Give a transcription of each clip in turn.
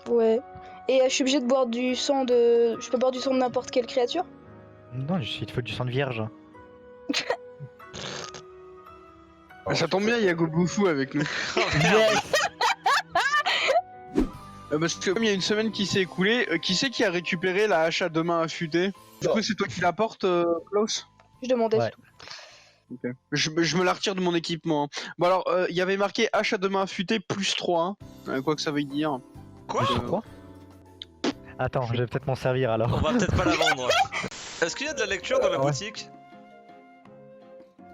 Ouais. Et je suis obligée de boire du sang de... Je peux boire du sang de n'importe quelle créature? Non, il te faut du sang de vierge. Ça tombe bien, il y a Goboufou avec nous. Oh merde. Parce que comme il y a une semaine qui s'est écoulée, qui c'est qui a récupéré la hache à deux mains affûtée? Du coup, c'est toi qui la portes, Klaus? Je demandais, Ouais. c'est tout. Ok. Je me la retire de mon équipement. Hein. Bon alors, il y avait marqué hache à deux mains affûtée plus 3. Hein. Quoi que ça veuille dire. Quoi? Quoi? Attends, je vais peut-être m'en servir On alors. va peut-être pas la vendre. Est-ce qu'il y a de la lecture dans la Ouais. boutique?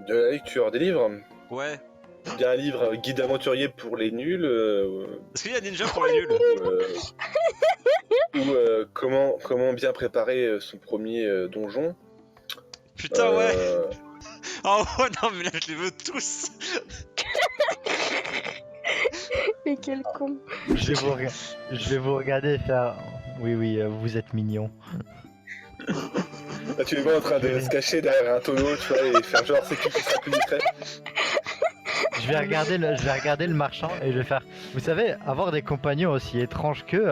De la lecture des livres. Ouais. Il y a un livre guide aventurier pour les nuls. Est-ce qu'il y a Ninja pour les nuls? Ou comment bien préparer son premier donjon. Putain, ouais. Oh non, mais là je les veux tous. Mais quel con. Je vais vous regarder et faire... Oui, vous êtes mignon. Là, tu les vois en train de se cacher derrière un tonneau, tu vois, et faire genre c'est qui sera plus discret. Je vais regarder le marchand et je vais faire... Vous savez, avoir des compagnons aussi étranges qu'eux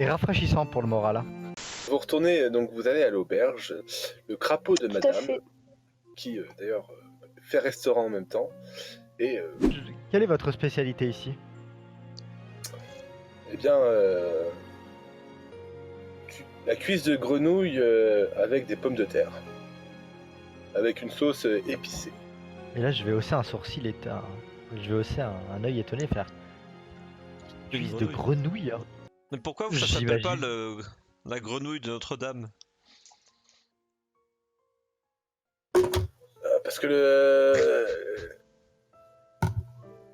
est rafraîchissant pour le moral. Hein. Vous retournez, donc vous allez à l'auberge, le crapaud de Tout à madame, fait. qui d'ailleurs fait restaurant en même temps, et Quelle est votre spécialité ici? eh bien, la cuisse de grenouille avec des pommes de terre, avec une sauce épicée. Et là, je vais hausser un sourcil et je vais hausser un œil étonné et faire... Une Cuisse de grenouille hein. Mais pourquoi ça s'appelle pas J'imagine. la grenouille de Notre-Dame? Parce que le...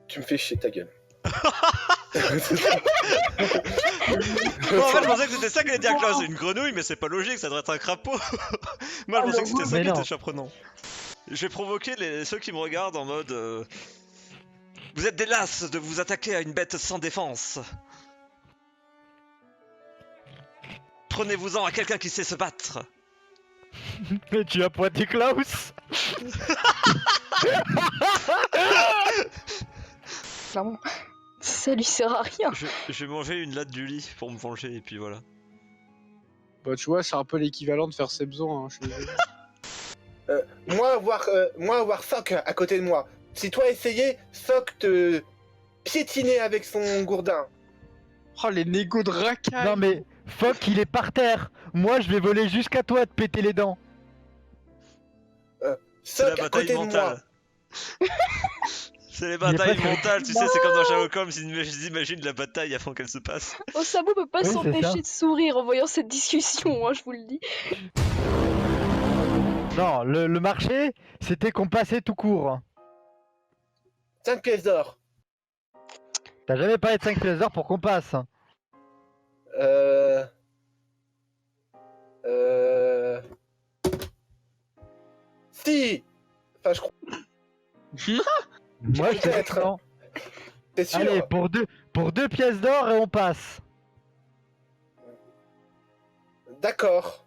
Tu me fais chier, ta gueule. Bon, en fait, je pensais que c'était ça qu'allait dire Klaus, une grenouille, mais c'est pas logique, ça devrait être un crapaud. Moi, je pensais que c'était ça Mais qui non. était surprenant. Je vais provoquer ceux qui me regardent en mode. Vous êtes des lasses de vous attaquer à une bête sans défense. Prenez-vous-en à quelqu'un qui sait se battre. Mais tu as pointé Klaus. Clairement. Ça lui sert à rien. Je vais manger une latte du lit pour me venger, et puis voilà. Bah, tu vois, c'est un peu l'équivalent de faire ses besoins. Hein, je suis désolé. Moi avoir Soc à côté de moi. Si toi essayais, Soc te piétiner avec son gourdin. Oh, les négos de racaille. Non mais, fuck, il est par terre. Moi, je vais voler jusqu'à toi te péter les dents. C'est la Soc à bataille côté de moi. mentale. C'est les est batailles pas- mentales, tu sais, c'est comme dans Sherlock Holmes, ils imaginent la bataille avant qu'elle se passe. Osamu peut pas Oui, c'est s'empêcher ça. de sourire en voyant cette discussion, hein, je vous le dis. Non, le marché, c'était qu'on passait tout court. 5 pièces d'or. T'as jamais parlé de 5 pièces d'or pour qu'on passe. Si. Enfin, je crois. Moi, je te dis Peut-être. que non. T'es sûr? Allez, pour deux pièces d'or et on passe. D'accord.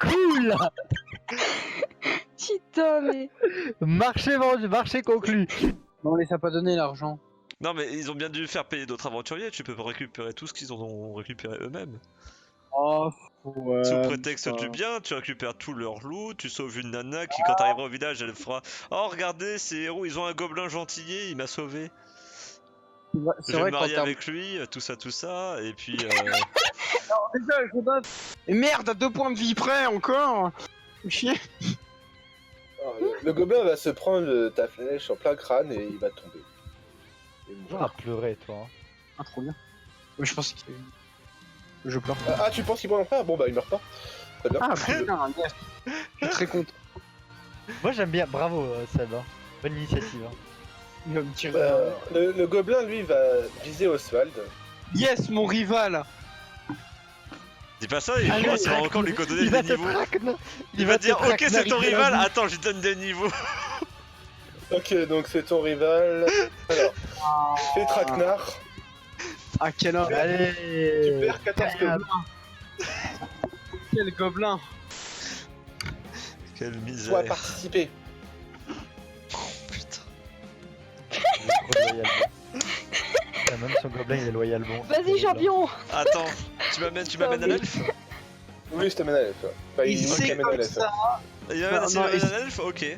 Cool. Putain, mais... Marché vendu, marché conclu. Non, on les a pas donné l'argent. Non, mais ils ont bien dû faire payer d'autres aventuriers, tu peux pas récupérer tout ce qu'ils ont récupéré eux-mêmes. Oh, ouais. Sous prétexte putain. du bien, tu récupères tout leur loot, tu sauves une nana qui, quand t'arriveras au village, elle fera Oh, regardez, ces héros, ils ont un gobelin gentillet, il m'a sauvé. C'est Je vais vrai me quand marier t'as... avec lui, tout ça, et puis. Déjà, je donne. Et merde, à 2 points de vie près encore. Chier. Le gobelin va se prendre ta flèche en plein crâne et il va tomber. Et Tu mourir. vas pleurer, toi. hein. Ah, trop bien. Ouais, je pense que je pleure. Ah, tu penses qu'il va en faire? Bon bah il meurt pas. Très bien. Ah, putain, yes. Je suis très content. Moi, j'aime bien. Bravo, Seb. hein. Bonne initiative. hein. Il va me tirer. Le gobelin lui va viser Oswald. Yes, mon rival. Dis pas ça, et Allez, il va encore lui donner Il va des te niveaux. traquenard. Il va te dire Ok, c'est ton traquenariser la rival, vie. attends, je lui donne des niveaux. Ok, donc c'est ton rival. Alors, fais traquenard. Ah, quel homme. Tu Allez. perds 14 Merde. Quel gobelin. Quelle Toi misère. participer. Putain. Il est trop loyal. Ah, même son gobelin il est loyalement. Vas-y, champion. Attends, tu m'amènes à l'elfe? Oui, je t'amène à l'elfe. Enfin, Et il c'est t'amène à comme l'elfe. ça. Il Non, m'amène non, à l'elfe? Ok.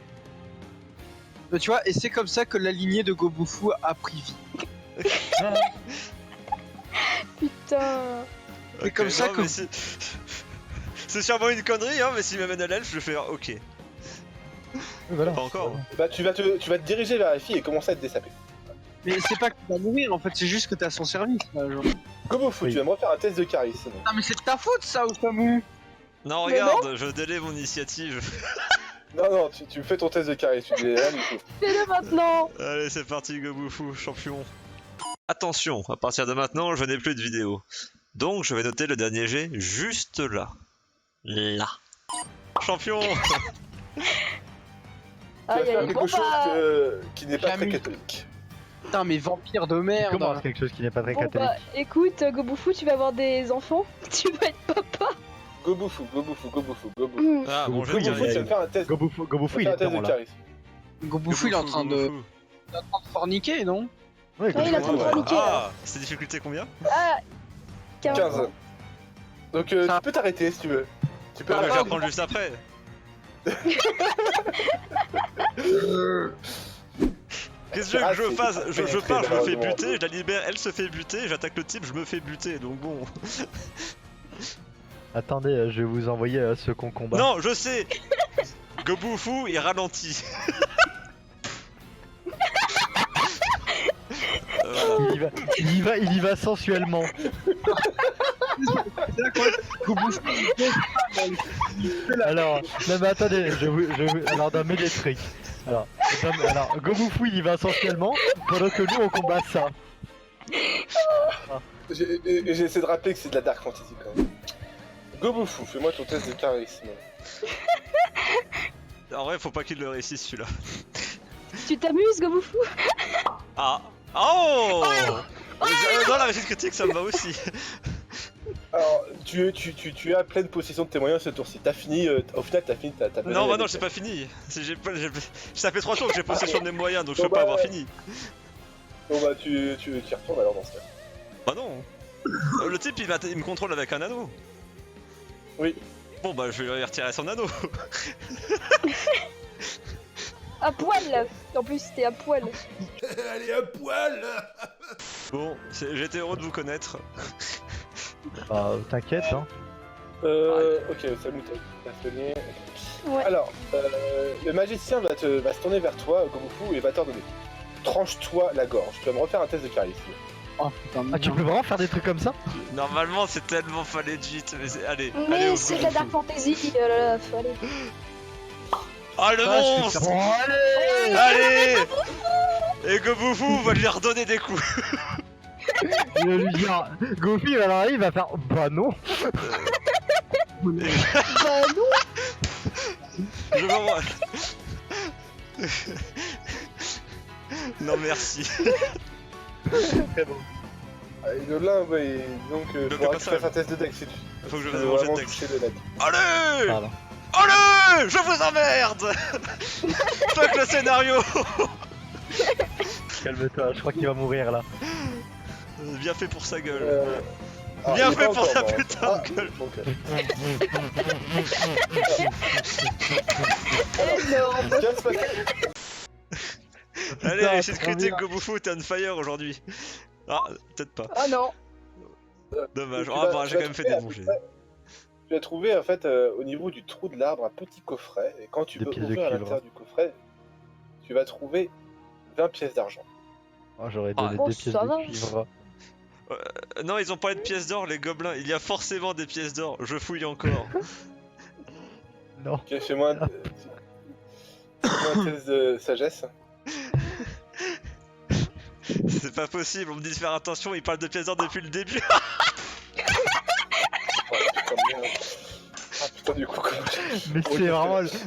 Tu vois, et c'est comme ça que la lignée de Gobufu a pris vie. Ah, Putain. C'est comme ça que- C'est sûrement une connerie, hein, mais s'il m'amène à l'elfe, je fais ok. oui, voilà. Pas encore. Bah, tu vas te diriger vers la fille et commencer à te dessaper. Mais c'est pas que tu vas mourir en fait, c'est juste que t'es à son service. Là, genre. Gobufu, Oui. tu vas me refaire un test de charisme. Non, mais c'est de ta faute ça, Osamu! Non, Mais regarde, je délaie mon initiative. Non, tu me fais ton test de charisme, tu dis rien du tout. Fais-le maintenant. Allez, c'est parti, Gobufu, champion. Attention, à partir de maintenant, je n'ai plus de vidéo. Donc, je vais noter le dernier jet juste là. Là. Champion. Tu vas Aïe, faire aïe, quelque bon chose bah, qui n'est pas très Jamais. catholique. Putain, mais vampire de merde! Comment quelque chose qui n'est pas très bon catholique? bah, écoute, Gobufu, tu vas avoir des enfants. Tu vas être papa. Gobufu, Gobufu, Gobufu, Gobufu. Ah, bon, je vais Gobufu, Gobufu, tu vas dire. me faire un test, Gobufu il un est test tellement de là. charisme. Gobufu, il est en train de forniquer, non? Ouais, Ah, il a Gobufu, tout ouais. forniqué. Ah, c'est difficulté combien? Ah, 15. 15. Donc Ça- tu peux t'arrêter si tu veux. Tu peux Non, mais je vais arrêter. reprendre juste après. Qu'est-ce que tu veux que je fasse? Je pars, je me fais buter, je la libère, elle se fait buter, j'attaque le type, je me fais buter, donc bon. Attendez, je vais vous envoyer ce qu'on combat. Non, je sais. Gobufu, il ralentit. Voilà. Il y va sensuellement. Alors, non mais attendez, alors dans mes trucs. Alors, Gobufu il y va sensuellement, pendant que nous on combat ça. J'essaie de rappeler que c'est de la dark fantasy quand même. Gobufu, fais-moi ton test de charisme. En vrai, faut pas qu'il le réussisse celui-là. Tu t'amuses, Gobufu? Ah. Oh non, la réussite critique, ça me va aussi. Alors, tu es à pleine possession de tes moyens ce tour-ci. T'as fini, au final t'as fini ta Non, bah non, j'ai pas fini. Ça fait 3 tours que j'ai possession de mes moyens, donc je peux pas avoir fini. Bon bah tu retournes alors dans ce cas. Bah non. Le type, il me contrôle avec un anneau. Oui. Bon, bah je vais lui retirer son anneau. À poil. En plus, t'es à poil. Allez, à poil. Bon, j'étais heureux de vous connaître. Bah t'inquiète hein. Ok, salut, t'as sonné. Ouais. Alors, le magicien va se tourner vers toi, Gobufu, et va t'ordonner. Tranche-toi la gorge. Tu vas me refaire un test de charisme. Oh putain, Ah tu peux vraiment faire des trucs comme ça? Normalement, c'est tellement pas legit, mais allez, allez Mais au c'est de la dark fantasy. Là, là, faut aller. Ah, le Ah, je vais monstre! Bon allez. Allez! Et Gobufu va lui redonner des coups. Je vais lui dire, Goofy il va arriver, il va faire bah non. Bah non. Je m'envoie. Non, merci. Très bon. Allez, le lin, ouais, donc Le faudra que tu passage. fasses un test de dex si tu Faut que je veux fasse mon jet de vraiment texte. toucher le net. Allez! Pardon. Allez! Je vous emmerde! Fuck le scénario! Calme-toi, je crois qu'il va mourir là. Bien fait pour sa gueule. il Bien est fait pas pour encore sa mort. putain de gueule. Donc, Énorme. ce qui va se passer, Allez, Putain, réussite trop critique, bien. Gobufu, t'es on fire aujourd'hui. Ah, peut-être pas. Ah non. Dommage. Tu Ah vas- bah, tu j'ai vas quand même fait trouver des à bons peu jets. près- Tu vas trouver en fait au niveau du trou de l'arbre un petit coffret. Et quand tu Des veux pièces de ouvrir à cuivre. l'intérieur du coffret, tu vas trouver 20 pièces d'argent. Oh, j'aurais Ah, donné bon, des pièces ça de va. cuivre. Non, ils ont parlé de pièces d'or, les gobelins. Il y a forcément des pièces d'or. Je fouille encore. Non. Ok, fais-moi un test de sagesse. C'est pas possible, on me dit de faire attention, ils parlent de pièces d'or depuis le début. Ouais, putain, merde. Ah putain, du coup, comment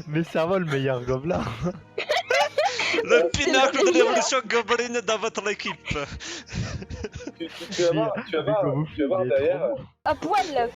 Mais c'est vraiment le meilleur gobelin. Le pinacle de l'évolution gobeline dans votre équipe. tu vas voir, Gobufu, il est derrière. trop bon. À poil.